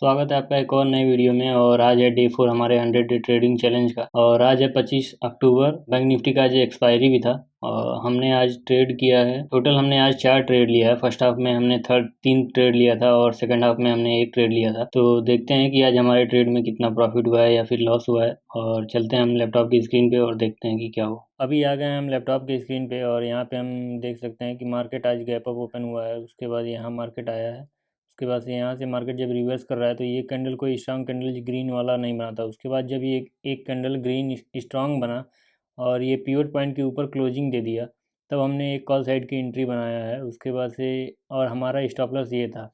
स्वागत है आपका एक और नई वीडियो में। और आज है डे 4 हमारे 100 डे ट्रेडिंग चैलेंज का। और आज है 25 अक्टूबर। बैंक निफ्टी का आज एक्सपायरी भी था और हमने आज ट्रेड किया है। टोटल हमने आज 4 ट्रेड लिया है। फर्स्ट हाफ में हमने 3 ट्रेड लिया था और सेकंड हाफ में हमने 1 ट्रेड लिया था। तो देखते हैं कि आज हमारे ट्रेड में कितना प्रॉफिट हुआ है या फिर लॉस हुआ है। और चलते हैं हम लैपटॉप की स्क्रीन पे और देखते हैं कि क्या हुआ। अभी आ गए हम लैपटॉप की स्क्रीन पे और यहाँ पे हम देख सकते हैं कि मार्केट आज गैप अप ओपन हुआ है। उसके बाद यहाँ मार्केट आया है। उसके बाद से यहाँ से मार्केट जब रिवर्स कर रहा है तो ये कैंडल कोई स्ट्रांग कैंडल ग्रीन वाला नहीं बना था। उसके बाद जब ये एक कैंडल ग्रीन स्ट्रांग बना और ये पिवट पॉइंट के ऊपर क्लोजिंग दे दिया, तब हमने एक कॉल साइड की एंट्री बनाया है। उसके बाद से और हमारा स्टॉप लॉस ये था।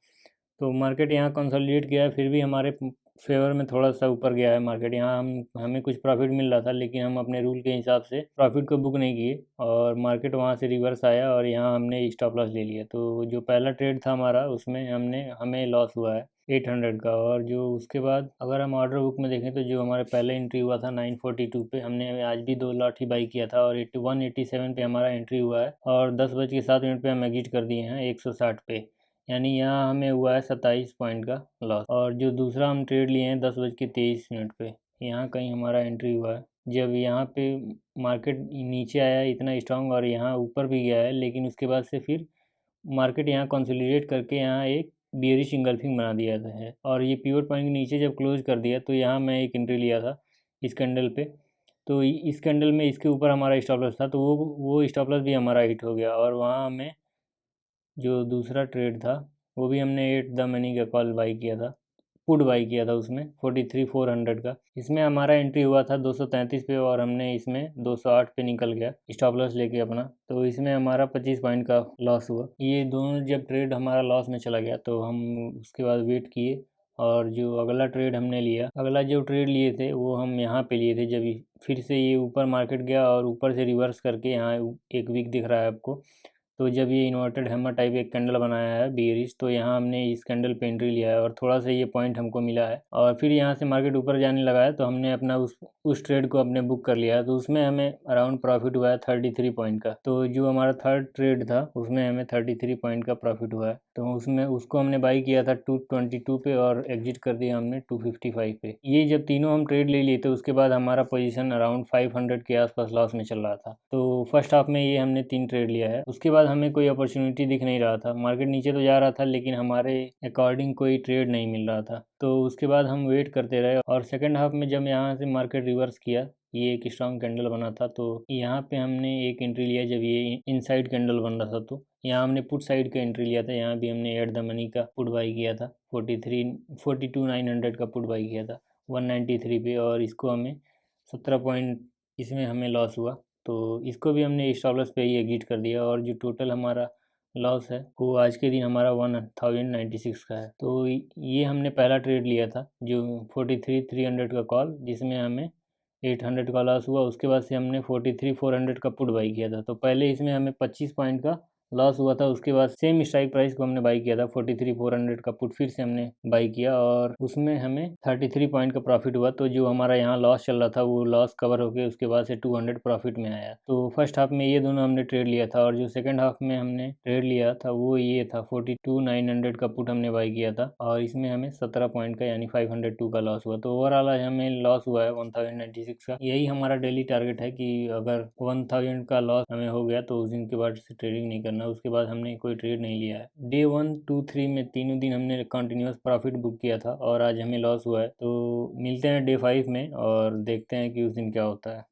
तो मार्केट यहाँ कंसोलिडेट किया है, फिर भी हमारे फेवर में थोड़ा सा ऊपर गया है मार्केट। यहाँ हमें कुछ प्रॉफिट मिल रहा था, लेकिन हम अपने रूल के हिसाब से प्रॉफिट को बुक नहीं किए और मार्केट वहाँ से रिवर्स आया और यहाँ हमने स्टॉप लॉस ले लिया। तो जो पहला ट्रेड था हमारा, उसमें हमें लॉस हुआ है 800 का। और जो उसके बाद अगर हम ऑर्डर बुक में देखें तो जो हमारे पहले एंट्री हुआ था 942 पे, हमने आज भी 2 लॉट ही बाई किया था और 187 पे हमारा एंट्री हुआ है और 10:07 पे हम एग्जिट कर दिए हैं 160 पे। यानी यहाँ हमें हुआ है 27 पॉइंट का लॉस। और जो दूसरा हम ट्रेड लिए हैं 10:23 पे, यहाँ कहीं हमारा एंट्री हुआ है। जब यहाँ पे मार्केट नीचे आया है इतना स्ट्रांग और यहाँ ऊपर भी गया है, लेकिन उसके बाद से फिर मार्केट यहाँ कंसोलिडेट करके यहाँ एक बियरिश इंगल्फिंग बना दिया है। और ये पिवट पॉइंट के नीचे जब क्लोज कर दिया तो यहाँ मैं एक एंट्री लिया था इस कैंडल पे। तो इस कैंडल में इसके ऊपर हमारा स्टॉप लॉस था, तो वो स्टॉप लॉस भी हमारा हिट हो गया। और वहाँ हमें जो दूसरा ट्रेड था वो भी हमने एट द मनी का कॉल बाई किया था, पुट बाई किया था उसमें 43,400 का। इसमें हमारा एंट्री हुआ था 233 पे और हमने इसमें 208 पे निकल गया स्टॉप लॉस लेके अपना। तो इसमें हमारा 25 पॉइंट का लॉस हुआ। ये दोनों जब ट्रेड हमारा लॉस में चला गया तो हम उसके बाद वेट किए और जो अगला ट्रेड हमने लिया, अगला जो ट्रेड लिए थे वो हम यहाँ पे लिए थे जब फिर से ये ऊपर मार्केट गया और ऊपर से रिवर्स करके यहाँ एक वीक दिख रहा है आपको। तो जब ये इन्वर्टेड हैमर टाइप एक कैंडल बनाया है बियरिश, तो यहाँ हमने इस कैंडल पे एंट्री लिया है और थोड़ा सा ये पॉइंट हमको मिला है। और फिर यहाँ से मार्केट ऊपर जाने लगा है तो हमने अपना उस ट्रेड को अपने बुक कर लिया है। तो उसमें हमें अराउंड प्रॉफिट हुआ है 33 पॉइंट का। तो जो हमारा थर्ड ट्रेड था उसमें हमें 33 पॉइंट का प्रॉफिट हुआ है। तो उसमें उसको हमने बाई किया था 222 पे और एग्जिट कर दिया हमने 255 पे। ये जब तीनों हम ट्रेड ले लिए तो उसके बाद हमारा पोजीशन अराउंड 500 के आसपास लॉस में चल रहा था। तो फर्स्ट हाफ में ये हमने 3 ट्रेड लिया है। उसके बाद हमें कोई अपॉर्चुनिटी दिख नहीं रहा था, मार्केट नीचे तो जा रहा था लेकिन हमारे अकॉर्डिंग कोई ट्रेड नहीं मिल रहा था। तो उसके बाद हम वेट करते रहे और सेकंड हाफ में जब यहाँ से मार्केट रिवर्स किया, ये एक स्ट्रॉन्ग कैंडल बना था, तो यहाँ पे हमने एक एंट्री लिया जब ये इनसाइड कैंडल बन रहा था। तो यहाँ हमने पुट साइड का एंट्री लिया था। यहाँ भी हमने एट द मनी का पुट बाई किया था 42,900 का पुट बाई किया था 193 पे। और इसको हमें 17 पॉइंट इसमें हमें लॉस हुआ। तो इसको भी हमने स्टॉप लॉस पे ही एग्जिट कर दिया और जो टोटल हमारा लॉस है वो आज के दिन हमारा 1096 का है। तो ये हमने पहला ट्रेड लिया था जो 43,300 का कॉल, जिसमें हमें 800 का लॉस हुआ। उसके बाद से हमने 43,400 का पुट बाई किया था। तो पहले इसमें हमें 25 पॉइंट का लॉस हुआ था। उसके बाद सेम स्ट्राइक प्राइस को हमने बाई किया था 43,400 का पुट फिर से हमने बाई किया और उसमें हमें 33 पॉइंट का प्रॉफिट हुआ। तो जो हमारा यहाँ लॉस चल रहा था वो लॉस कवर हो गया, उसके बाद से 200 प्रॉफिट में आया। तो फर्स्ट हाफ में ये दोनों हमने ट्रेड लिया था और जो सेकंड हाफ में हमने ट्रेड लिया था वो ये था 42,900 का पुट हमने बाई किया था और इसमें हमें 17 पॉइंट का यानी 502 का लॉस हुआ। तो ओवरऑल आज हमें लॉस हुआ है 1096 का। यही हमारा डेली टारगेट है कि अगर 1000 का लॉस हमें हो गया तो उस दिन के बाद से ट्रेडिंग नहीं करना। उसके बाद हमने कोई ट्रेड नहीं लिया है। डे 1, 2, 3 में तीनों दिन हमने कंटिन्यूस प्रॉफिट बुक किया था और आज हमें लॉस हुआ है। तो मिलते हैं डे 5 में और देखते हैं कि उस दिन क्या होता है।